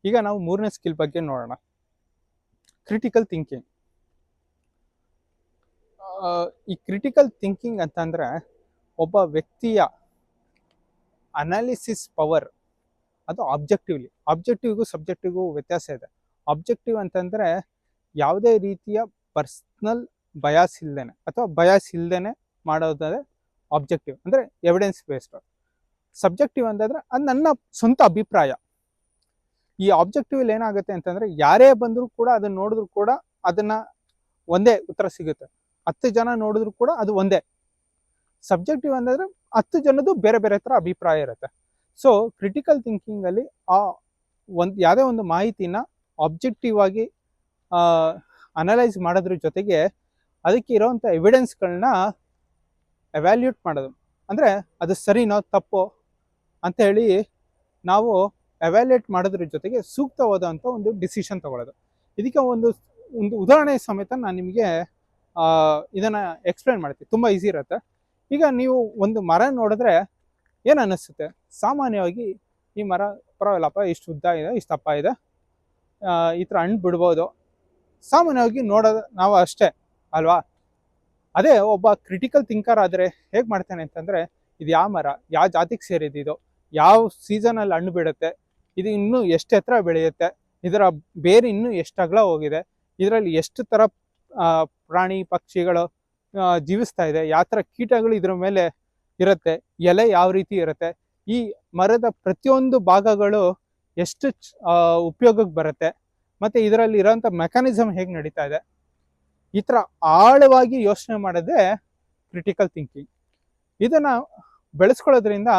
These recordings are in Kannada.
ಈಗ ನಾವು ಮೂರನೇ ಸ್ಕಿಲ್ ಬಗ್ಗೆ ನೋಡೋಣ. Critical thinking. ಈ ಕ್ರಿಟಿಕಲ್ ಥಿಂಕಿಂಗ್ ಅಂತಂದ್ರೆ ಒಬ್ಬ ವ್ಯಕ್ತಿಯ ಅನಾಲಿಸಿಸ್ ಪವರ್ ಅದು ಆಬ್ಜೆಕ್ಟಿವ್ಗೂ ಸಬ್ಜೆಕ್ಟಿವ್ಗೂ ವ್ಯತ್ಯಾಸ ಇದೆ. ಆಬ್ಜೆಕ್ಟಿವ್ ಅಂತಂದ್ರೆ ಯಾವುದೇ ರೀತಿಯ ಪರ್ಸ್ನಲ್ ಬಯಾಸ್ ಇಲ್ದೇನೆ ಅಥವಾ ಬಯಾಸ್ ಇಲ್ದೇನೆ ಮಾಡೋದಾದ್ರೆ ಆಬ್ಜೆಕ್ಟಿವ್ ಅಂದ್ರೆ ಎವಿಡೆನ್ಸ್ ಬೇಸ್ಡ್. ಸಬ್ಜೆಕ್ಟಿವ್ ಅಂತಂದ್ರೆ ಅದು ನನ್ನ ಸ್ವಂತ ಅಭಿಪ್ರಾಯ. ಈ ಆಬ್ಜೆಕ್ಟಿವ್ ಅಲ್ಲಿ ಏನಾಗುತ್ತೆ ಅಂತಂದ್ರೆ ಯಾರೇ ಬಂದರೂ ಕೂಡ ಅದನ್ನ ನೋಡಿದ್ರು ಕೂಡ ಅದನ್ನ ಒಂದೇ ಉತ್ತರ ಸಿಗುತ್ತೆ. 10 ಜನ ನೋಡಿದ್ರು ಕೂಡ ಅದು ಒಂದೇ. ಸಬ್ಜೆಕ್ಟಿವ್ ಅಂತಂದ್ರೆ 10 ಜನದ್ದು ಬೇರೆ ಬೇರೆ ತರ ಅಭಿಪ್ರಾಯ ಇರುತ್ತೆ. ಸೊ ಕ್ರಿಟಿಕಲ್ ಥಿಂಕಿಂಗ್ ಅಲ್ಲಿ ಆ ಯಾವುದೇ ಒಂದು ಮಾಹಿತಿನ ಆಬ್ಜೆಕ್ಟಿವ್ ಆಗಿ ಅನಲೈಸ್ ಮಾಡೋದ್ರ ಜೊತೆಗೆ ಅದಕ್ಕೆ ಇರೋವಂಥ ಎವಿಡೆನ್ಸ್ಗಳನ್ನ ಎವ್ಯಾಲ್ಯೂಟ್ ಮಾಡೋದು. ಅಂದರೆ ಅದು ಸರಿನೋ ತಪ್ಪೋ ಅಂತ ಹೇಳಿ ನಾವು ಎವ್ಯಾಲ್ಯೂಟ್ ಮಾಡೋದ್ರ ಜೊತೆಗೆ ಸೂಕ್ತವಾದಂಥ ಒಂದು ಡಿಸಿಷನ್ ತಗೊಳ್ಳೋದು. ಇದಕ್ಕೆ ಒಂದು ಉದಾಹರಣೆ ಸಮೇತ ನಾನು ನಿಮಗೆ ಇದನ್ನು ಎಕ್ಸ್ಪ್ಲೇನ್ ಮಾಡ್ತೀನಿ. ತುಂಬ ಈಸಿ ಇರುತ್ತೆ. ಈಗ ನೀವು ಒಂದು ಮರ ನೋಡಿದ್ರೆ ಏನು ಅನ್ನಿಸುತ್ತೆ? ಸಾಮಾನ್ಯವಾಗಿ ಈ ಮರ ಪರವಾಗಿಲ್ಲಪ್ಪ, ಇಷ್ಟು ಉದ್ದ ಇದೆ, ಇಷ್ಟು ದಪ್ಪ ಇದೆ, ಈ ಥರ ಹಣ್ಣು ಬಿಡ್ಬೋದು, ಸಾಮಾನ್ಯವಾಗಿ ನೋಡೋದು ನಾವು ಅಷ್ಟೇ ಅಲ್ವಾ? ಅದೇ ಒಬ್ಬ ಕ್ರಿಟಿಕಲ್ ಥಿಂಕರ್ ಆದರೆ ಹೇಗೆ ಮಾಡ್ತಾನೆ ಅಂತಂದರೆ, ಇದು ಯಾವ ಮರ, ಯಾವ ಜಾತಿಗೆ ಸೇರಿದ್ದು, ಯಾವ ಸೀಸನಲ್ಲಿ ಹಣ್ಣು ಬಿಡುತ್ತೆ, ಇದು ಇನ್ನೂ ಎಷ್ಟು ಎತ್ತರ ಬೆಳೆಯುತ್ತೆ, ಇದರ ಬೇರೆ ಇನ್ನೂ ಎಷ್ಟು ಅಗಲ ಹೋಗಿದೆ, ಇದರಲ್ಲಿ ಎಷ್ಟು ಥರ ಪ್ರಾಣಿ ಪಕ್ಷಿಗಳು ಜೀವಿಸ್ತಾ ಇದೆ, ಯಾವ ಥರ ಕೀಟಗಳು ಇದ್ರ ಮೇಲೆ ಇರುತ್ತೆ, ಎಲೆ ಯಾವ ರೀತಿ ಇರುತ್ತೆ, ಈ ಮರದ ಪ್ರತಿಯೊಂದು ಭಾಗಗಳು ಎಷ್ಟು ಉಪಯೋಗಕ್ಕೆ ಬರುತ್ತೆ, ಮತ್ತು ಇದರಲ್ಲಿ ಇರೋಂಥ ಮೆಕ್ಯಾನಿಸಮ್ ಹೇಗೆ ನಡೀತಾ ಇದೆ, ಈ ಥರ ಆಳವಾಗಿ ಯೋಚನೆ ಮಾಡೋದೇ ಕ್ರಿಟಿಕಲ್ ಥಿಂಕಿಂಗ್. ಇದನ್ನು ಬೆಳೆಸ್ಕೊಳ್ಳೋದ್ರಿಂದ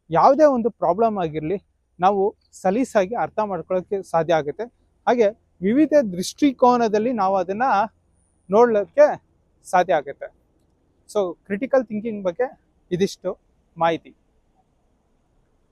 ಯಾವುದೇ ಒಂದು ಪ್ರಾಬ್ಲಮ್ ಆಗಿರಲಿ ನಾವು ಸಲೀಸಾಗಿ ಅರ್ಥ ಮಾಡ್ಕೊಳ್ಳೋಕ್ಕೆ ಸಾಧ್ಯ ಆಗುತ್ತೆ. ಹಾಗೆ ವಿವಿಧ ದೃಷ್ಟಿಕೋನದಲ್ಲಿ ನಾವು ಅದನ್ನು ನೋಡಲಿಕ್ಕೆ ಸಾಧ್ಯ ಆಗುತ್ತೆ. ಸೊ ಕ್ರಿಟಿಕಲ್ ಥಿಂಕಿಂಗ್ ಬಗ್ಗೆ ಇದಿಷ್ಟು ಮಾಹಿತಿ.